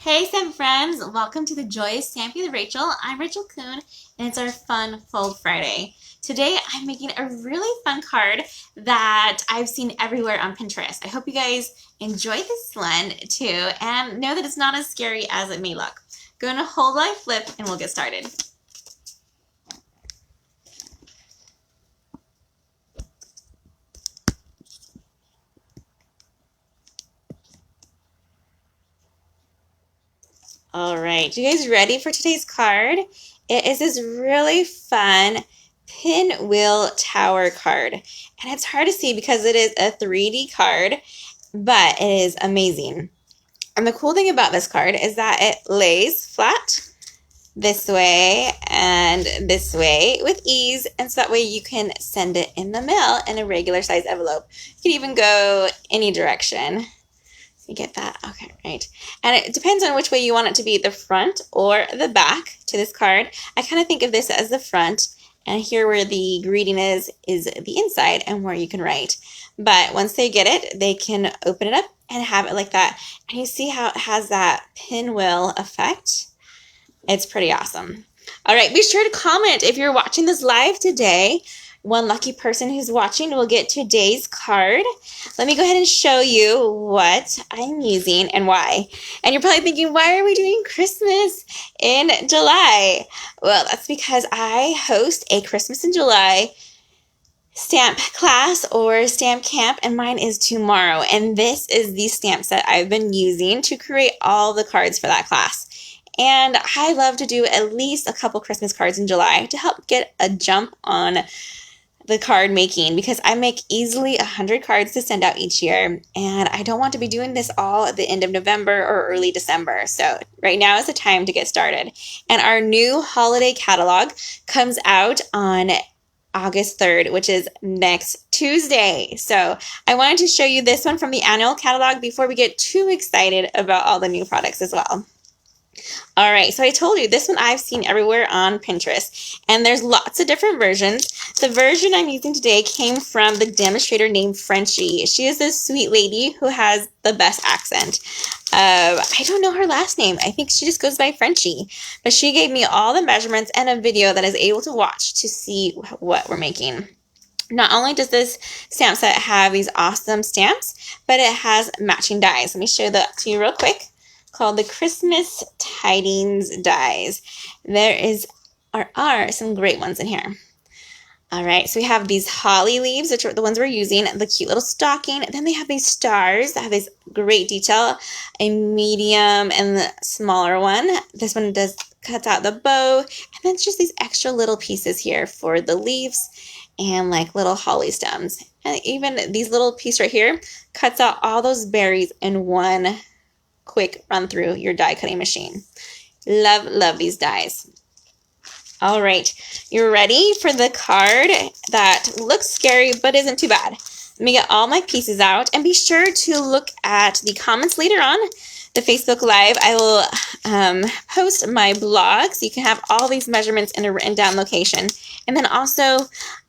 Hey Stamp friends, welcome to the Joyous Stamping with Rachel. I'm Rachael Coon and it's our fun Fold Friday. Today I'm making a really fun card that I've seen everywhere on Pinterest. I hope you guys enjoy this one too and know that it's not as scary as it may look. Go to hold while I flip and we'll get started. All right, you guys ready for today's card? It is this really fun Pinwheel Tower card. And it's hard to see because it is a 3D card, but it is amazing. And the cool thing about this card is that it lays flat this way and this way with ease, and so that way you can send it in the mail in a regular size envelope. You can even go any direction. You get that? Okay, right. And it depends on which way you want it to be, the front or the back to this card. I kind of think of this as the front, and here where the greeting is the inside and where you can write. But once they get it, they can open it up and have it like that. And you see how it has that pinwheel effect? It's pretty awesome. All right, be sure to comment if you're watching this live today. One lucky person who's watching will get today's card. Let me go ahead and show you what I'm using and why. And you're probably thinking, why are we doing Christmas in July? Well, that's because I host a Christmas in July stamp class or stamp camp, and mine is tomorrow. And this is the stamp set I've been using to create all the cards for that class. And I love to do at least a couple Christmas cards in July to help get a jump on the card making, because I make easily 100 cards to send out each year, and I don't want to be doing this all at the end of November or early December. So right now is the time to get started. And our new holiday catalog comes out on August 3rd, which is next Tuesday. So I wanted to show you this one from the annual catalog before we get too excited about all the new products as well. All right, so I told you this one I've seen everywhere on Pinterest, and there's lots of different versions. The version I'm using today came from the demonstrator named Frenchie. She is this sweet lady who has the best accent. I don't know her last name. I think she just goes by Frenchie, but she gave me all the measurements and a video that I was able to watch to see what we're making. Not only does this stamp set have these awesome stamps, but it has matching dies. Let me show that to you real quick. Called the Christmas Tidings dies. There are some great ones in here. All right, so we have these holly leaves, which are the ones we're using, the cute little stocking. Then they have these stars that have this great detail, a medium and the smaller one. This one cuts out the bow, and then it's just these extra little pieces here for the leaves and like little holly stems. And even these little piece right here cuts out all those berries in one quick run through your die cutting machine. Love these dies. All right, you're ready for the card that looks scary but isn't too bad. Let me get all my pieces out, and be sure to look at the comments later on the Facebook Live. I will post my blog so you can have all these measurements in a written down location. And then also,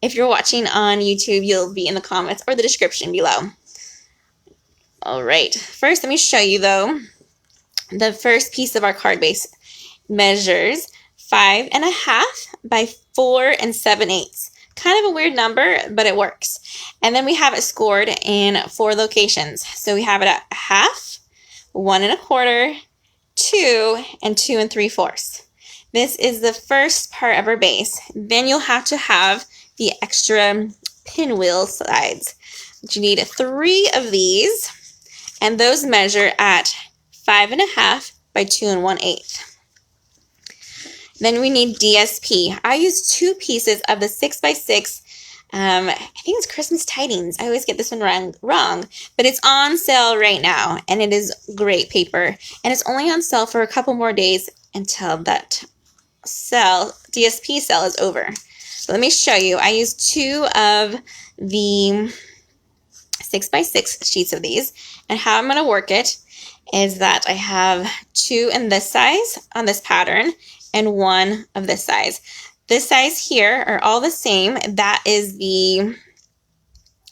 if you're watching on YouTube, you'll be in the comments or the description below. All right, first let me show you though. The first piece of our card base measures 5.5 by 4 7/8. Kind of a weird number, but it works. And then we have it scored in 4 locations. So we have it at 1/2, 1 1/4, 2, and 2 3/4. This is the first part of our base. Then you'll have to have the extra pinwheel sides. You need 3 of these, and those measure at 5.5 by 2 1/8. Then we need DSP. I use 2 pieces of the 6x6. I think it's Christmas Tidings. I always get this one wrong, but it's on sale right now, and it is great paper. And it's only on sale for a couple more days until that DSP sale is over. So let me show you. I use 2 of the 6x6 sheets of these, and how I'm going to work it is that I have 2 in this size on this pattern and 1 of this size. This size here are all the same. That is the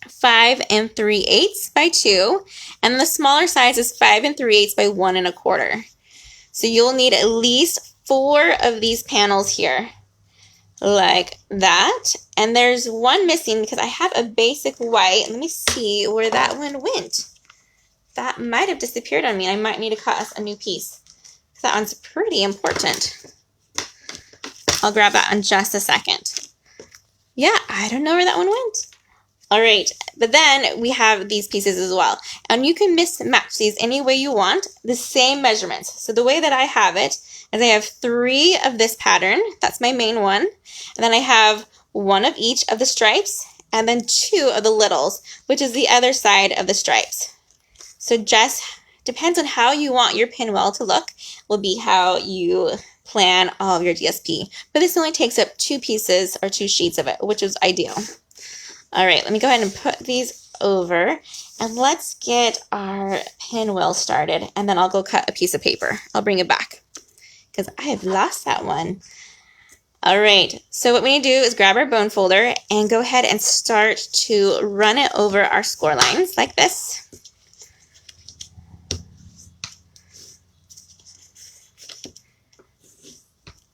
5 3/8 by 2, and the smaller size is 5 3/8 by 1 1/4. So you'll need at least 4 of these panels here, like that. And there's one missing because I have a basic white. Let me see where that one went. That might have disappeared on me. I might need to cut us a new piece. That one's pretty important. I'll grab that in just a second. Yeah, I don't know where that one went. All right, but then we have these pieces as well. And you can mismatch these any way you want, the same measurements. So the way that I have it is I have 3 of this pattern. That's my main one. And then I have 1 of each of the stripes, and then 2 of the littles, which is the other side of the stripes. So just depends on how you want your pinwheel to look, will be how you plan all of your DSP. But this only takes up 2 pieces or 2 sheets of it, which is ideal. All right, let me go ahead and put these over, and let's get our pinwheel started, and then I'll go cut a piece of paper. I'll bring it back because I have lost that one. All right, so what we need to do is grab our bone folder and go ahead and start to run it over our score lines like this.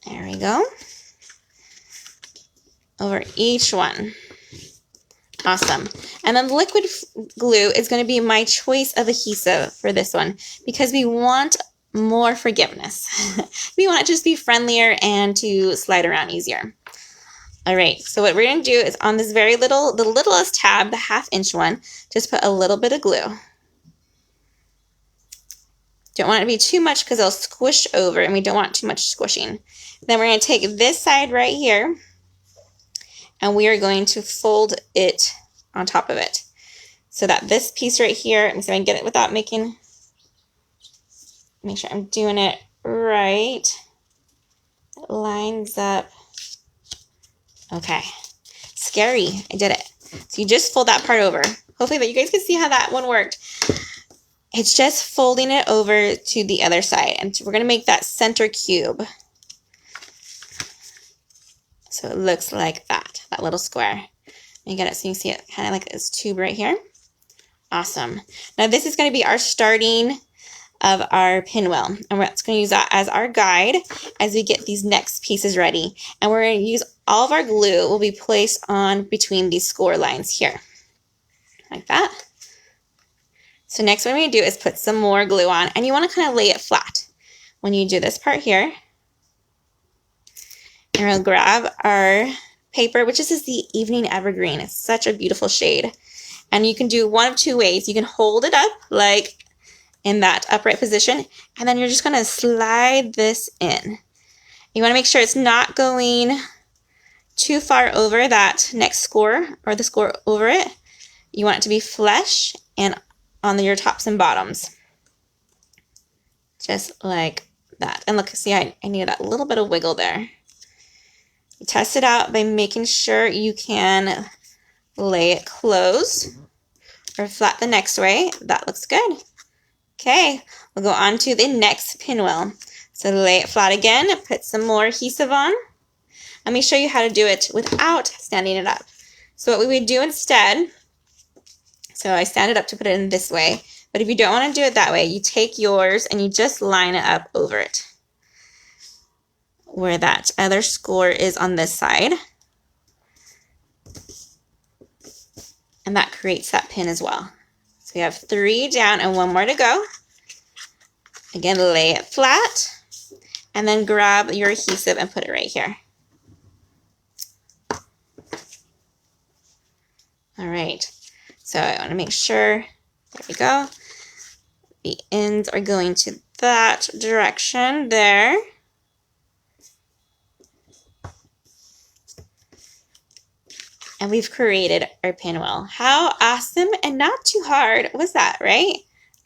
There we go. Over each one. Awesome. And then the liquid glue is going to be my choice of adhesive for this one because we want more forgiveness. We want it to just be friendlier and to slide around easier. All right, so what we're going to do is on this very little, the littlest tab, the 1/2 inch one, just put a little bit of glue. Don't want it to be too much because it'll squish over, and we don't want too much squishing. Then we're going to take this side right here, and we are going to fold it on top of it so that this piece right here, let me see if I can get it without make sure I'm doing it right. It lines up. Okay. Scary. I did it. So you just fold that part over. Hopefully that you guys can see how that one worked. It's just folding it over to the other side, and we're going to make that center cube. So it looks like that little square. Let me get it so you can see it kind of like this tube right here. Awesome. Now this is going to be our starting of our pinwheel, and we're going to use that as our guide as we get these next pieces ready. And we're going to use all of our glue will be placed on between these score lines here, like that. So next what we're going to do is put some more glue on, and you want to kind of lay it flat when you do this part here. And we'll grab our paper, which is the Evening Evergreen. It's such a beautiful shade. And you can do one of 2 ways. You can hold it up like in that upright position, and then you're just going to slide this in. You want to make sure it's not going too far over that next score or the score over it. You want it to be flush and on your tops and bottoms. Just like that. And look, see, I need that little bit of wiggle there. You test it out by making sure you can lay it close or flat the next way. That looks good. Okay, we'll go on to the next pinwheel. So lay it flat again, put some more adhesive on. Let me show you how to do it without standing it up. So what we would do instead, so I stand it up to put it in this way, but if you don't want to do it that way, you take yours and you just line it up over it, where that other score is on this side. And that creates that pin as well. So we have 3 down and 1 more to go. Again, lay it flat and then grab your adhesive and put it right here. All right, so I want to make sure, there we go. The ends are going to that direction there. And we've created our pinwheel. How awesome and not too hard was that, right?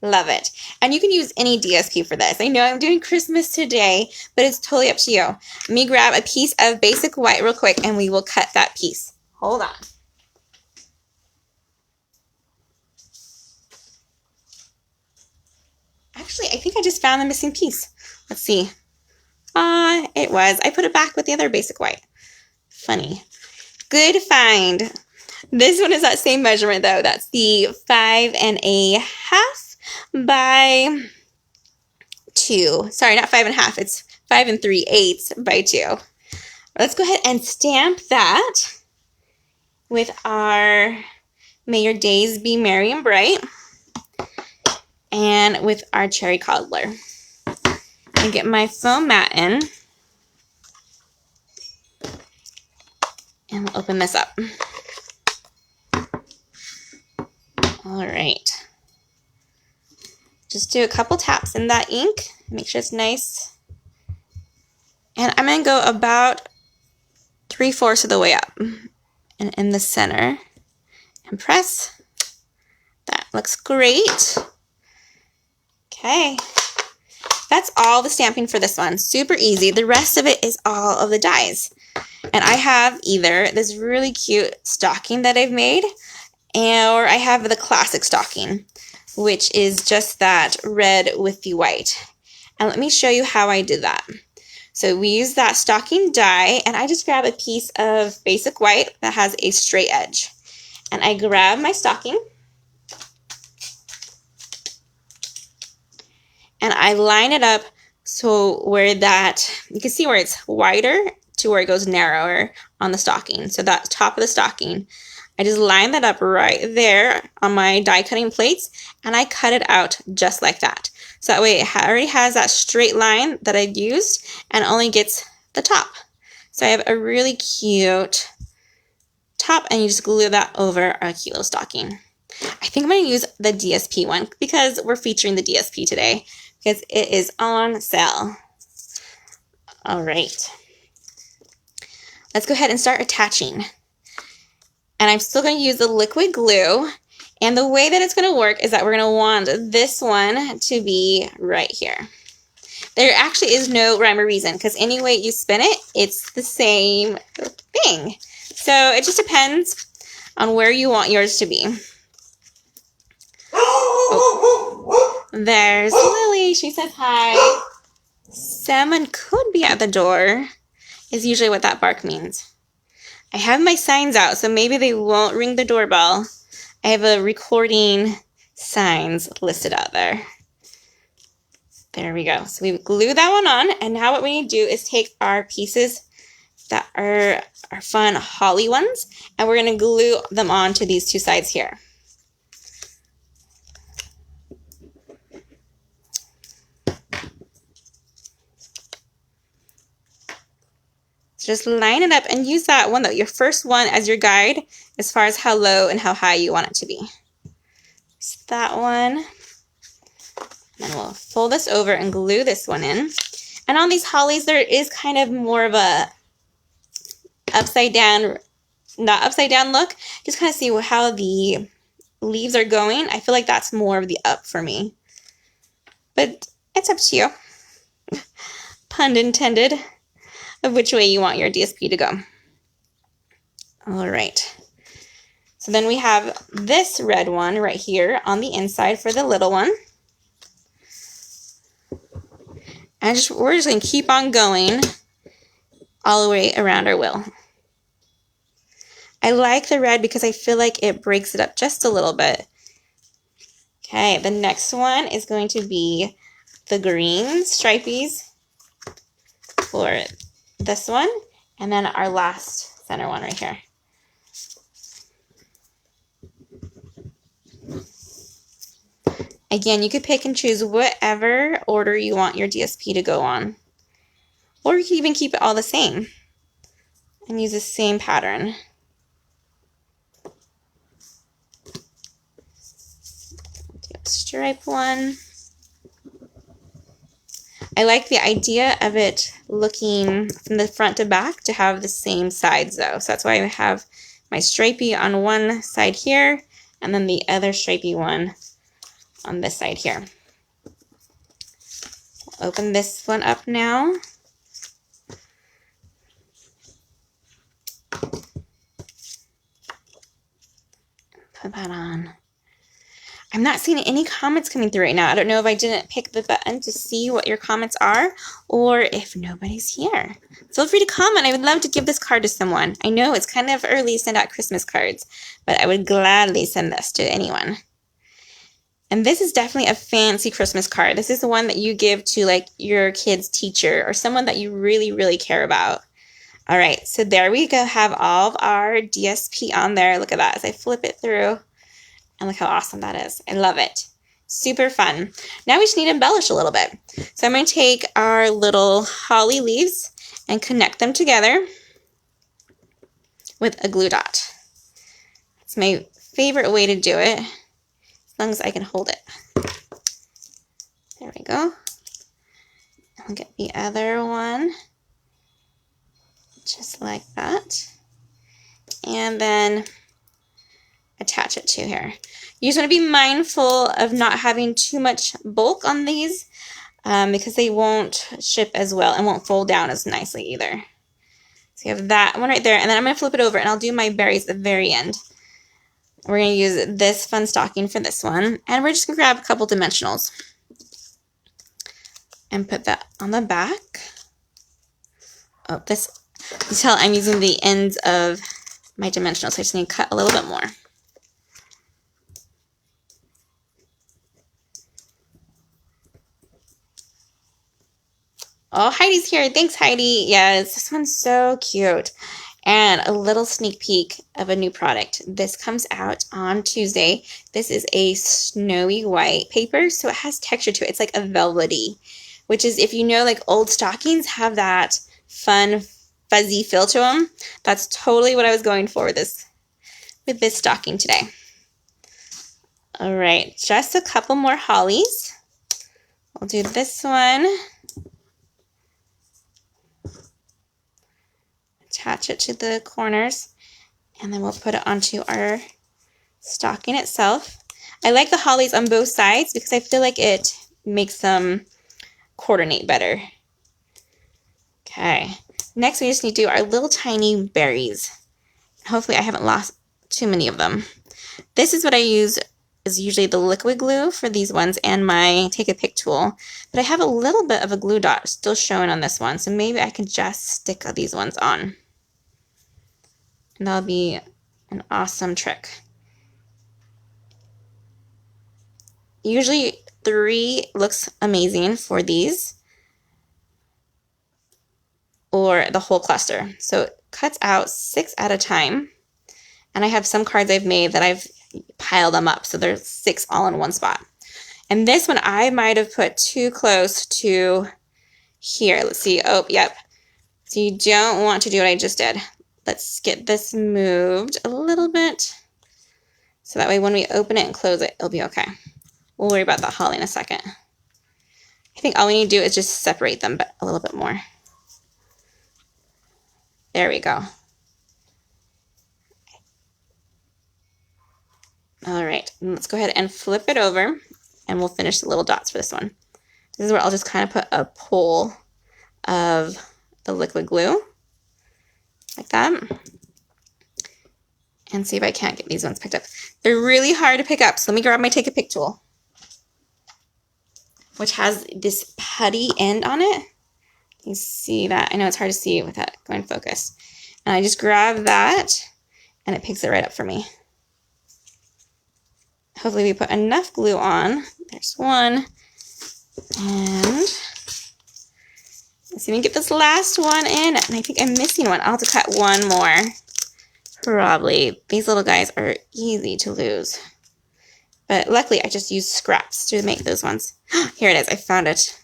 Love it. And you can use any DSP for this. I know I'm doing Christmas today, but it's totally up to you. Let me grab a piece of basic white real quick and we will cut that piece. Hold on. Actually, I think I just found the missing piece. Let's see. It was. I put it back with the other basic white. Funny. Good find. This one is that same measurement though. That's the 5 1/2 by 2. Sorry, not 5.5. It's 5 3/8 by 2. Let's go ahead and stamp that with our May Your Days Be Merry and Bright and with our Cherry Cobbler. And get my foam mat in. And we'll open this up. All right. Just do a couple taps in that ink. Make sure it's nice. And I'm going to go about 3/4 of the way up. And in the center. And press. That looks great. Okay. That's all the stamping for this one. Super easy. The rest of it is all of the dies. And I have either this really cute stocking that I've made, or I have the classic stocking, which is just that red with the white. And let me show you how I did that. So we use that stocking die, and I just grab a piece of basic white that has a straight edge. And I grab my stocking, and I line it up so where that, you can see where it's wider to where it goes narrower on the stocking. So that top of the stocking, I just line that up right there on my die cutting plates, and I cut it out just like that. So that way it already has that straight line that I used and only gets the top. So I have a really cute top, and you just glue that over a cute little stocking. I think I'm going to use the DSP one because we're featuring the DSP today because it is on sale. All right. Let's go ahead and start attaching. And I'm still going to use the liquid glue. And the way that it's going to work is that we're going to want this one to be right here. There actually is no rhyme or reason because any way you spin it, it's the same thing. So it just depends on where you want yours to be. Oh, there's Lily. She says hi. Someone could be at the door is usually what that bark means. I have my signs out, so maybe they won't ring the doorbell. I have a recording signs listed out there. There we go. So we glue that one on, and now what we need to do is take our pieces that are our fun holly ones, and we're going to glue them on to these two sides here. So just line it up and use that one, your first one, as your guide as far as how low and how high you want it to be. Just that one. And then we'll fold this over and glue this one in. And on these hollies, there is kind of more of a upside down, not upside down look. Just kind of see how the leaves are going. I feel like that's more of the up for me. But it's up to you. Pun intended. Of which way you want your DSP to go. All right. So then we have this red one right here on the inside for the little one. And we're just going to keep on going all the way around our wheel. I like the red because I feel like it breaks it up just a little bit. Okay, the next one is going to be the green stripies for this one, and then our last center one right here. Again, you could pick and choose whatever order you want your DSP to go on. Or you can even keep it all the same and use the same pattern. Do a stripe one. I like the idea of it looking from the front to back to have the same sides though. So that's why I have my stripey on one side here and then the other stripey one on this side here. I'll open this one up now. Put that on. I'm not seeing any comments coming through right now. I don't know if I didn't pick the button to see what your comments are or if nobody's here. Feel free to comment. I would love to give this card to someone. I know it's kind of early to send out Christmas cards, but I would gladly send this to anyone. And this is definitely a fancy Christmas card. This is the one that you give to like your kid's teacher or someone that you really, really care about. All right, so there we go, have all of our DSP on there. Look at that as I flip it through. And look how awesome that is. I love it. Super fun. Now we just need to embellish a little bit. So I'm going to take our little holly leaves and connect them together with a glue dot. It's my favorite way to do it, as long as I can hold it. There we go. I'll get the other one, just like that. And then attach it to here. You just want to be mindful of not having too much bulk on these because they won't ship as well and won't fold down as nicely either. So you have that one right there, and then I'm going to flip it over and I'll do my berries at the very end. We're going to use this fun stocking for this one, and we're just going to grab a couple dimensionals and put that on the back. Oh, this, you tell I'm using the ends of my dimensionals, so I just need to cut a little bit more. Oh, Heidi's here. Thanks, Heidi. Yes, this one's so cute. And a little sneak peek of a new product. This comes out on Tuesday. This is a snowy white paper, so it has texture to it. It's like a velvety, which is, if you know, like old stockings have that fun, fuzzy feel to them. That's totally what I was going for with this stocking today. All right, just a couple more hollies. I'll do this one. Attach it to the corners, and then we'll put it onto our stocking itself. I like the hollies on both sides because I feel like it makes them coordinate better. Okay, next we just need to do our little tiny berries. Hopefully I haven't lost too many of them. This is what I use, is usually the liquid glue for these ones and my take a pick tool, but I have a little bit of a glue dot still showing on this one, so maybe I can just stick these ones on. And that'll be an awesome trick. Usually 3 looks amazing for these, or the whole cluster. So it cuts out 6 at a time. And I have some cards I've made that I've piled them up, so there's 6 all in one spot. And this one I might have put too close to here. Let's see. Oh, yep. So you don't want to do what I just did. Let's get this moved a little bit, so that way when we open it and close it, it'll be okay. We'll worry about the holly in a second. I think all we need to do is just separate them a little bit more. There we go. All right, let's go ahead and flip it over, and we'll finish the little dots for this one. This is where I'll just kind of put a pull of the liquid glue, like that, and see if I can't get these ones picked up. They're really hard to pick up, so let me grab my take a pick tool, which has this putty end on it. You see that? I know it's hard to see with that going focus. And I just grab that, and it picks it right up for me. Hopefully we put enough glue on. There's one. And let's see if we can get this last one in. And I think I'm missing one. I'll have to cut one more. Probably. These little guys are easy to lose. But luckily I just used scraps to make those ones. Here it is. I found it.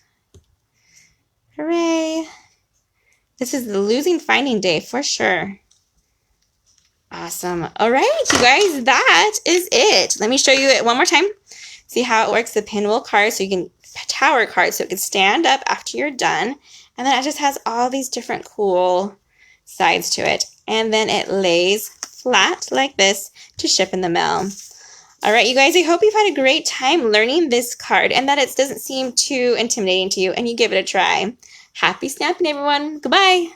Hooray. This is the losing finding day for sure. Awesome. All right, you guys, that is it. Let me show you it one more time. See how it works, the pinwheel card, so you can tower card, so it can stand up after you're done. And then it just has all these different cool sides to it. And then it lays flat like this to ship in the mail. All right, you guys, I hope you've had a great time learning this card and that it doesn't seem too intimidating to you and you give it a try. Happy stamping, everyone. Goodbye.